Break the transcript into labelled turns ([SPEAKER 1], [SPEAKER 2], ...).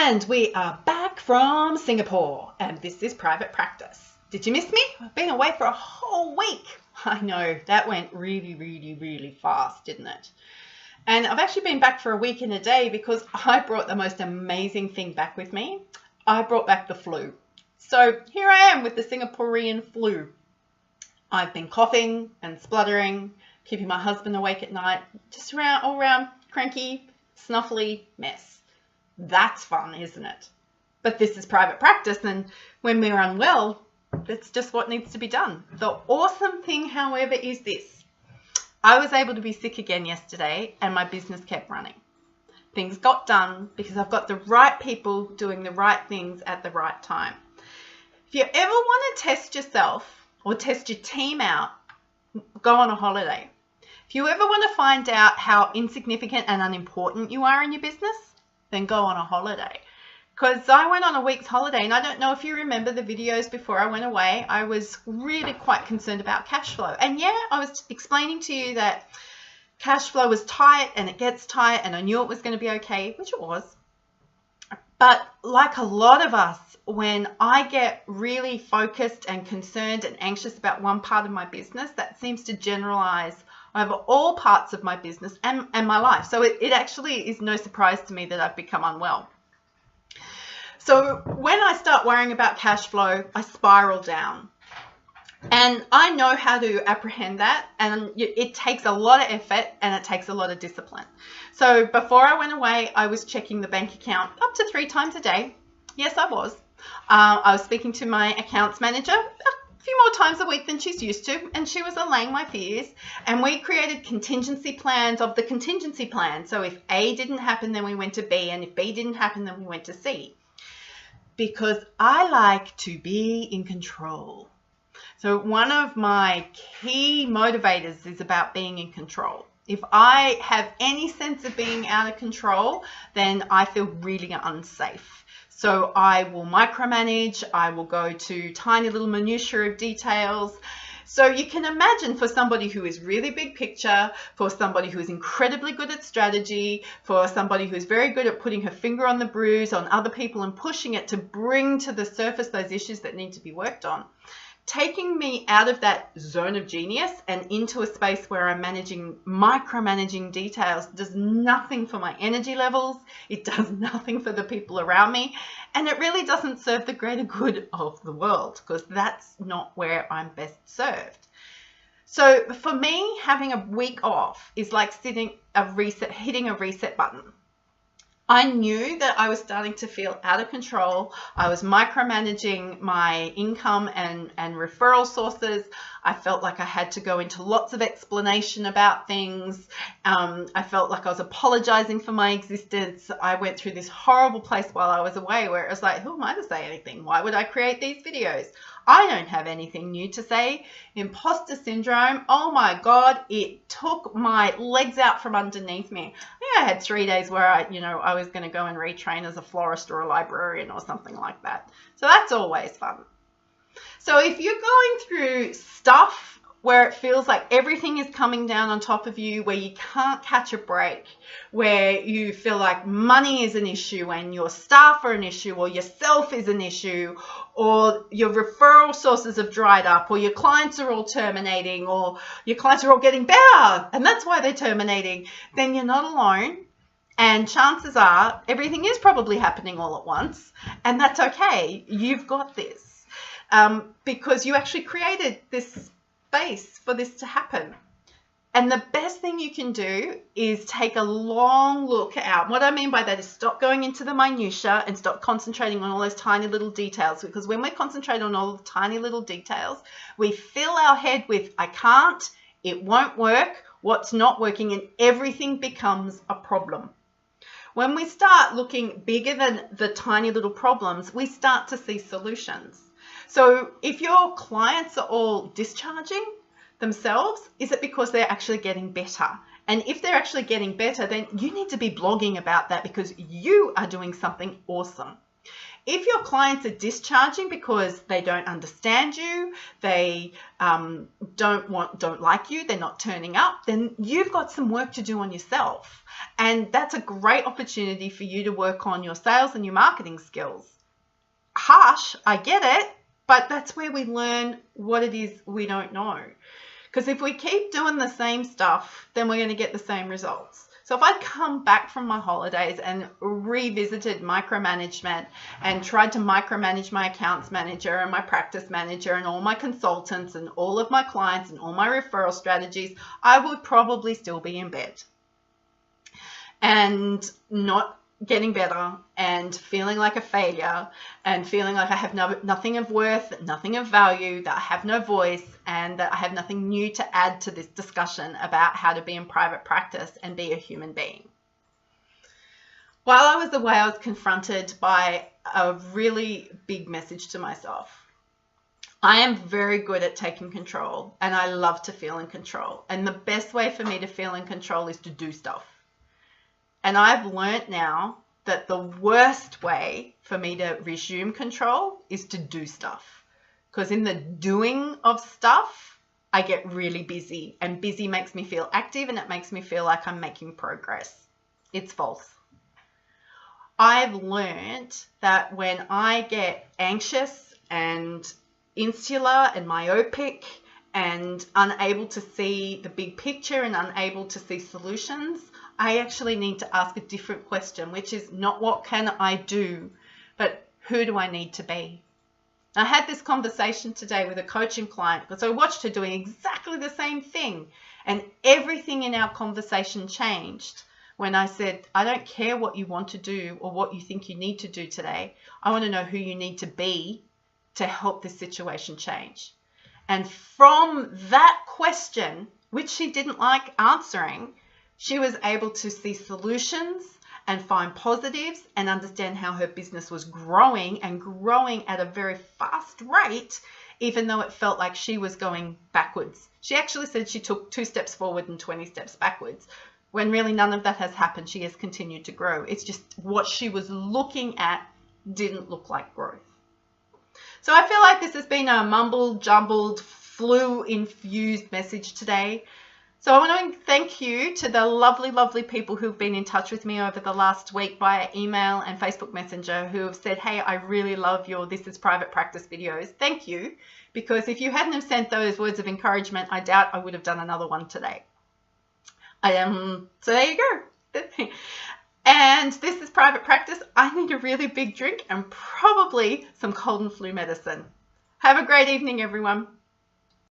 [SPEAKER 1] And we are back from Singapore, and this is Private Practice. Did you miss me? I've been away for a whole week. I know, that went really fast, didn't it? And I've actually been back for a week and a day because I brought the most amazing thing back with me. I brought back the flu. So here I am with the Singaporean flu. I've been coughing and spluttering, keeping my husband awake at night, just all around cranky, snuffly mess. That's fun, isn't it? But this is private practice, and when we're unwell, that's just what needs to be done. The awesome thing, however, is this. I was able to be sick again yesterday, and my business kept running. Things got done because I've got the right people doing the right things at the right time. If you ever want to test yourself or test your team out, go on a holiday. If you ever want to find out how insignificant and unimportant you are in your business, then go on a holiday. Because I went on a week's holiday, and I don't know if you remember the videos before I went away. I was really quite concerned about cash flow. And yeah, I was explaining to you that cash flow was tight and it gets tight, and I knew it was going to be okay, which it was. But like a lot of us, when I get really focused and concerned and anxious about one part of my business, that seems to generalize over all parts of my business and my life. So it actually is no surprise to me that I've become unwell. So when I start worrying about cash flow, I spiral down. And I know how to apprehend that, and it takes a lot of effort and it takes a lot of discipline. So before I went away, I was checking the bank account up to 3 times a day. Yes, I was. I was speaking to my accounts manager a few more times a week than she's used to, and she was allaying my fears. And we created contingency plans of the contingency plan. So if A didn't happen, then we went to B, and if B didn't happen, then we went to C. Because I like to be in control. So one of my key motivators is about being in control. If I have any sense of being out of control, then I feel really unsafe. So I will micromanage, I will go to tiny little minutiae of details. So you can imagine, for somebody who is really big picture, for somebody who is incredibly good at strategy, for somebody who is very good at putting her finger on the bruise on other people and pushing it to bring to the surface those issues that need to be worked on. Taking me out of that zone of genius and into a space where I'm micromanaging details does nothing for my energy levels. It does nothing for the people around me. And it really doesn't serve the greater good of the world, because that's not where I'm best served. So for me, having a week off is like hitting a reset button. I knew that I was starting to feel out of control. I was micromanaging my income and referral sources. I felt like I had to go into lots of explanation about things. I felt like I was apologizing for my existence. I went through this horrible place while I was away where it was like, who am I to say anything? Why would I create these videos? I don't have anything new to say. Imposter syndrome, oh my God, it took my legs out from underneath me. I think I had 3 days where I was going to go and retrain as a florist or a librarian or something like that. So that's always fun. So if you're going through stuff where it feels like everything is coming down on top of you, where you can't catch a break, where you feel like money is an issue and your staff are an issue, or yourself is an issue, or your referral sources have dried up, or your clients are all terminating, or your clients are all getting better and that's why they're terminating, then you're not alone. And chances are everything is probably happening all at once, and that's okay. You've got this because you actually created this space for this to happen. And the best thing you can do is take a long look out. What I mean by that is stop going into the minutiae and stop concentrating on all those tiny little details, because when we're concentrating on all the tiny little details, we fill our head with I can't, it won't work, what's not working, and everything becomes a problem. When we start looking bigger than the tiny little problems, we start to see solutions. So if your clients are all discharging themselves, is it because they're actually getting better? And if they're actually getting better, then you need to be blogging about that because you are doing something awesome. if your clients are discharging because they don't understand you, they don't like you, they're not turning up, then you've got some work to do on yourself. And that's a great opportunity for you to work on your sales and your marketing skills. Harsh, I get it, but that's where we learn what it is we don't know. Because if we keep doing the same stuff, then we're going to get the same results. So if I'd come back from my holidays and revisited micromanagement and tried to micromanage my accounts manager and my practice manager and all my consultants and all of my clients and all my referral strategies, I would probably still be in bed and not getting better and feeling like a failure and feeling like I have nothing of worth, nothing of value, that I have no voice, and that I have nothing new to add to this discussion about how to be in private practice and be a human being. While I was away, I was confronted by a really big message to myself. I am very good at taking control, and I love to feel in control. And the best way for me to feel in control is to do stuff. And I've learned now that the worst way for me to resume control is to do stuff. Because in the doing of stuff, I get really busy. And busy makes me feel active, and it makes me feel like I'm making progress. It's false. I've learned that when I get anxious and insular and myopic and unable to see the big picture and unable to see solutions, I actually need to ask a different question, which is not what can I do, but who do I need to be? I had this conversation today with a coaching client because I watched her doing exactly the same thing, and everything in our conversation changed when I said, I don't care what you want to do or what you think you need to do today. I want to know who you need to be to help this situation change. And from that question, which she didn't like answering, she was able to see solutions and find positives and understand how her business was growing and growing at a very fast rate, even though it felt like she was going backwards. She actually said she took 2 steps forward and 20 steps backwards, when really none of that has happened. She has continued to grow. It's just what she was looking at didn't look like growth. So I feel like this has been a mumbled, jumbled, flu-infused message today. So I want to thank you to the lovely, lovely people who've been in touch with me over the last week via email and Facebook Messenger who have said, hey, I really love your This is Private Practice videos. Thank you. Because if you hadn't have sent those words of encouragement, I doubt I would have done another one today. So there you go. And this is Private Practice. I need a really big drink and probably some cold and flu medicine. Have a great evening, everyone.